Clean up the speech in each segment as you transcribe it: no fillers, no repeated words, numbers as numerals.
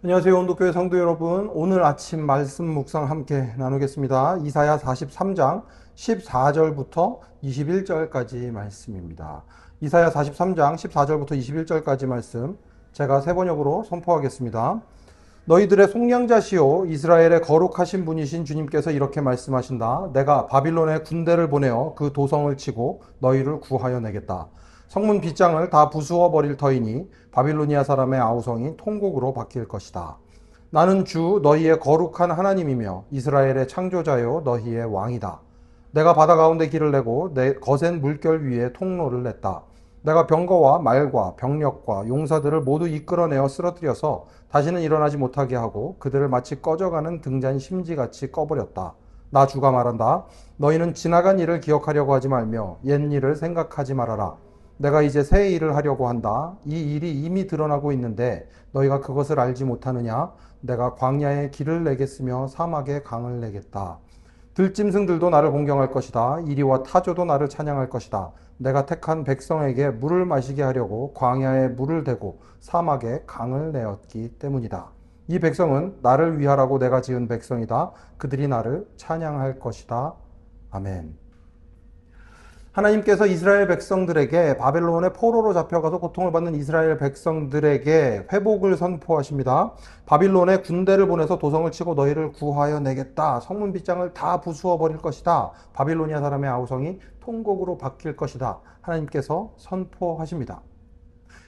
안녕하세요. 온도교회 성도 여러분. 오늘 아침 말씀 묵상 함께 나누겠습니다. 이사야 43장 14절부터 21절까지 말씀입니다. 이사야 43장 14절부터 21절까지 말씀 제가 세 번역으로 선포하겠습니다. 너희들의 속량자시오 이스라엘의 거룩하신 분이신 주님께서 이렇게 말씀하신다. 내가 바빌론에 군대를 보내어 그 도성을 치고 너희를 구하여 내겠다. 성문 빗장을 다 부수어 버릴 터이니 바빌로니아 사람의 아우성이 통곡으로 바뀔 것이다. 나는 주 너희의 거룩한 하나님이며 이스라엘의 창조자요 너희의 왕이다. 내가 바다 가운데 길을 내고 내 거센 물결 위에 통로를 냈다. 내가 병거와 말과 병력과 용사들을 모두 이끌어내어 쓰러뜨려서 다시는 일어나지 못하게 하고 그들을 마치 꺼져가는 등잔 심지같이 꺼버렸다. 나 주가 말한다. 너희는 지나간 일을 기억하려고 하지 말며 옛 일을 생각하지 말아라. 내가 이제 새 일을 하려고 한다. 이 일이 이미 드러나고 있는데 너희가 그것을 알지 못하느냐? 내가 광야에 길을 내겠으며 사막에 강을 내겠다. 들짐승들도 나를 공경할 것이다. 이리와 타조도 나를 찬양할 것이다. 내가 택한 백성에게 물을 마시게 하려고 광야에 물을 대고 사막에 강을 내었기 때문이다. 이 백성은 나를 위하라고 내가 지은 백성이다. 그들이 나를 찬양할 것이다. 아멘. 하나님께서 이스라엘 백성들에게 바벨론의 포로로 잡혀가서 고통을 받는 이스라엘 백성들에게 회복을 선포하십니다. 바빌론에 군대를 보내서 도성을 치고 너희를 구하여 내겠다. 성문 빗장을 다 부수어 버릴 것이다. 바빌로니아 사람의 아우성이 통곡으로 바뀔 것이다. 하나님께서 선포하십니다.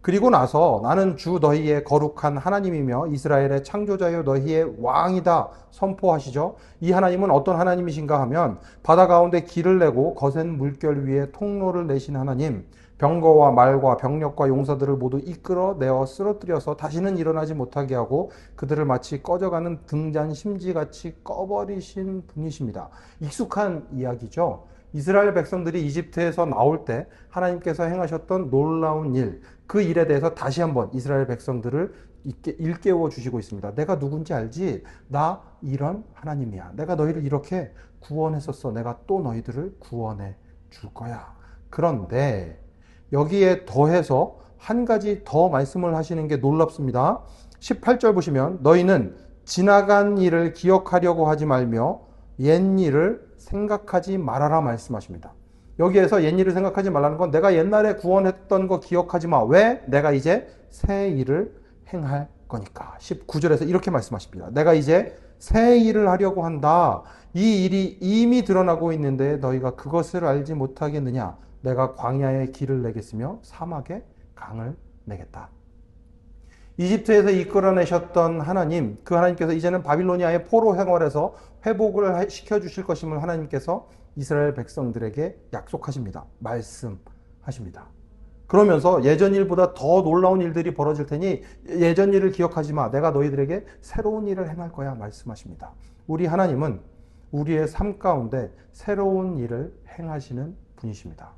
그리고 나서 나는 주 너희의 거룩한 하나님이며 이스라엘의 창조자여 너희의 왕이다 선포하시죠. 이 하나님은 어떤 하나님이신가 하면 바다 가운데 길을 내고 거센 물결 위에 통로를 내신 하나님, 병거와 말과 병력과 용사들을 모두 이끌어내어 쓰러뜨려서 다시는 일어나지 못하게 하고 그들을 마치 꺼져가는 등잔 심지같이 꺼버리신 분이십니다. 익숙한 이야기죠. 이스라엘 백성들이 이집트에서 나올 때 하나님께서 행하셨던 놀라운 일, 그 일에 대해서 다시 한번 이스라엘 백성들을 일깨워 주시고 있습니다. 내가 누군지 알지? 나 이런 하나님이야. 내가 너희를 이렇게 구원했었어. 내가 또 너희들을 구원해 줄 거야. 그런데 여기에 더해서 한 가지 더 말씀을 하시는 게 놀랍습니다. 18절 보시면 너희는 지나간 일을 기억하려고 하지 말며 옛 일을 생각하지 말아라 말씀하십니다. 여기에서 옛 일을 생각하지 말라는 건 내가 옛날에 구원했던 거 기억하지 마. 왜? 내가 이제 새 일을 행할 거니까. 19절에서 이렇게 말씀하십니다. 내가 이제 새 일을 하려고 한다. 이 일이 이미 드러나고 있는데 너희가 그것을 알지 못하겠느냐? 내가 광야에 길을 내겠으며 사막에 강을 내겠다. 이집트에서 이끌어내셨던 하나님, 그 하나님께서 이제는 바빌로니아의 포로 생활에서 회복을 시켜주실 것임을 하나님께서 이스라엘 백성들에게 약속하십니다. 말씀하십니다. 그러면서 예전 일보다 더 놀라운 일들이 벌어질 테니 예전 일을 기억하지 마. 내가 너희들에게 새로운 일을 행할 거야. 말씀하십니다. 우리 하나님은 우리의 삶 가운데 새로운 일을 행하시는 분이십니다.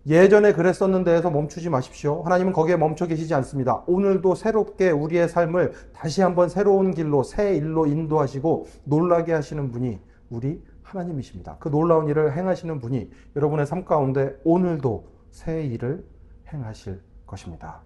예전에 그랬었는데 해서 멈추지 마십시오. 하나님은 거기에 멈춰 계시지 않습니다. 오늘도 새롭게 우리의 삶을 다시 한번 새로운 길로, 새 일로 인도하시고 놀라게 하시는 분이 우리 하나님이십니다. 그 놀라운 일을 행하시는 분이 여러분의 삶 가운데 오늘도 새 일을 행하실 것입니다.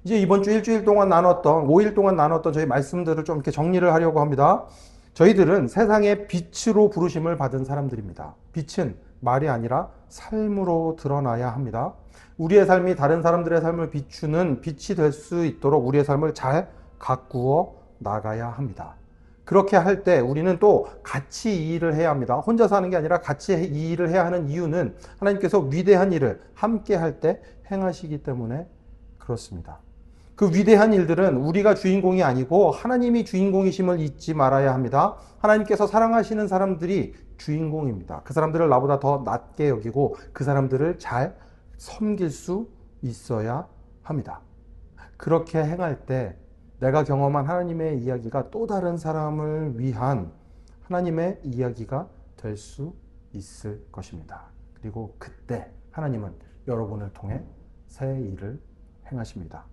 이제 이번 주 일주일 동안 나눴던, 5일 동안 나눴던 저희 말씀들을 좀 이렇게 정리를 하려고 합니다. 저희들은 세상의 빛으로 부르심을 받은 사람들입니다. 빛은 말이 아니라 삶으로 드러나야 합니다. 우리의 삶이 다른 사람들의 삶을 비추는 빛이 될 수 있도록 우리의 삶을 잘 가꾸어 나가야 합니다. 그렇게 할 때 우리는 또 같이 이 일을 해야 합니다. 혼자 사는 게 아니라 같이 이 일을 해야 하는 이유는 하나님께서 위대한 일을 함께 할 때 행하시기 때문에 그렇습니다. 그 위대한 일들은 우리가 주인공이 아니고 하나님이 주인공이심을 잊지 말아야 합니다. 하나님께서 사랑하시는 사람들이 주인공입니다. 그 사람들을 나보다 더 낮게 여기고 그 사람들을 잘 섬길 수 있어야 합니다. 그렇게 행할 때 내가 경험한 하나님의 이야기가 또 다른 사람을 위한 하나님의 이야기가 될 수 있을 것입니다. 그리고 그때 하나님은 여러분을 통해 새 일을 행하십니다.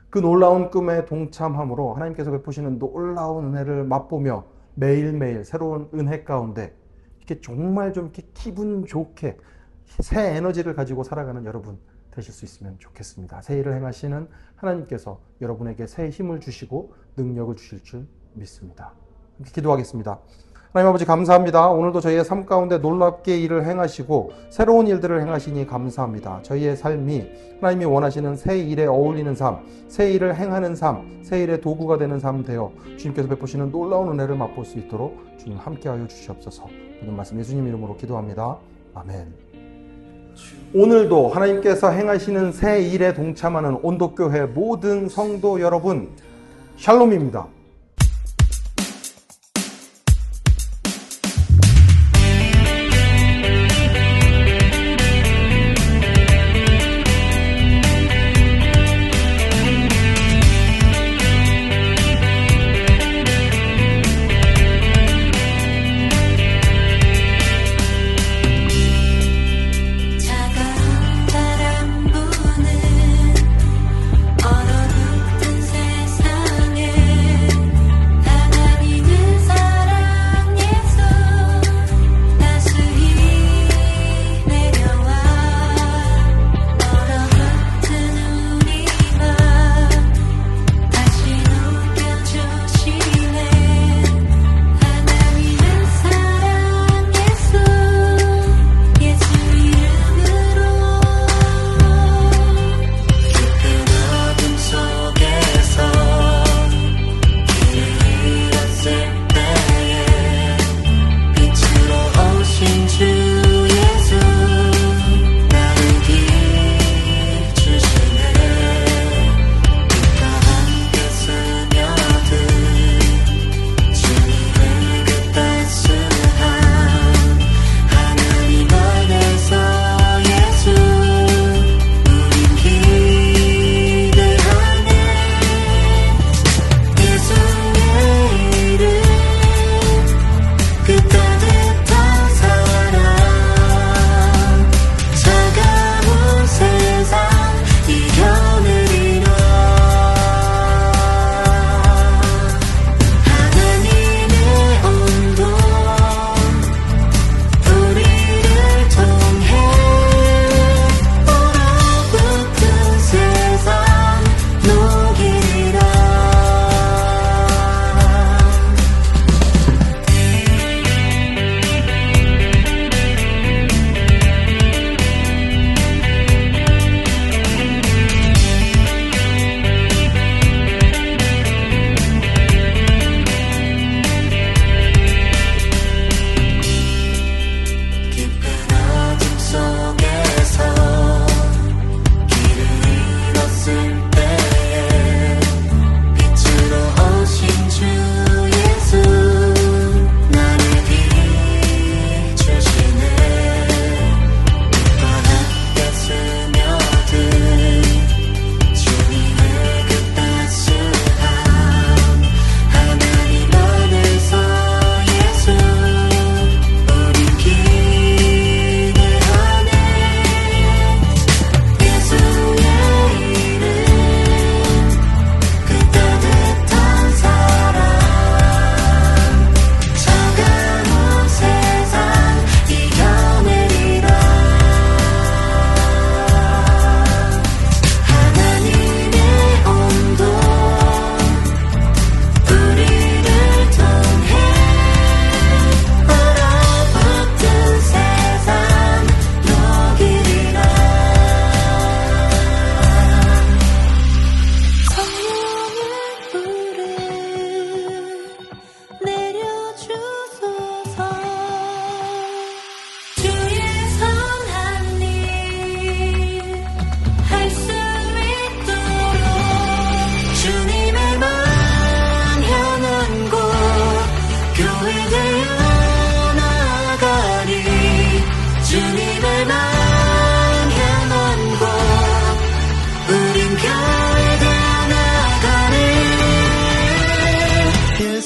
그 놀라운 꿈에 동참함으로 하나님께서 베푸시는 놀라운 은혜를 맛보며 매일매일 새로운 은혜 가운데 이렇게 정말 좀 이렇게 기분 좋게 새 에너지를 가지고 살아가는 여러분 되실 수 있으면 좋겠습니다. 새 일을 행하시는 하나님께서 여러분에게 새 힘을 주시고 능력을 주실 줄 믿습니다. 기도하겠습니다. 하나님 아버지 감사합니다. 오늘도 저희의 삶 가운데 놀랍게 일을 행하시고 새로운 일들을 행하시니 감사합니다. 저희의 삶이 하나님이 원하시는 새 일에 어울리는 삶, 새 일을 행하는 삶, 새 일의 도구가 되는 삶 되어 주님께서 베푸시는 놀라운 은혜를 맛볼 수 있도록 주님 함께하여 주시옵소서. 모든 말씀 예수님 이름으로 기도합니다. 아멘. 오늘도 하나님께서 행하시는 새 일에 동참하는 온도교회 모든 성도 여러분, 샬롬입니다.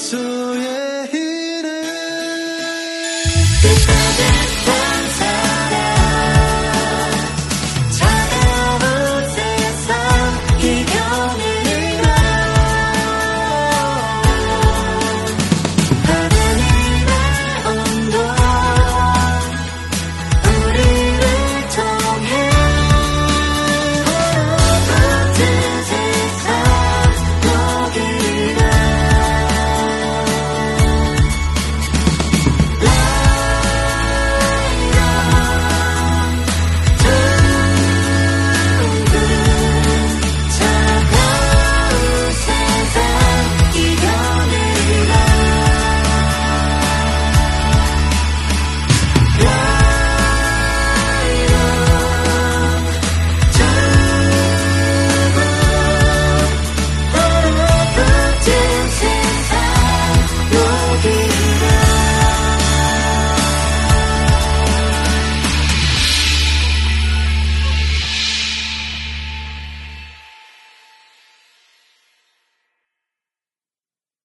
예수의 이름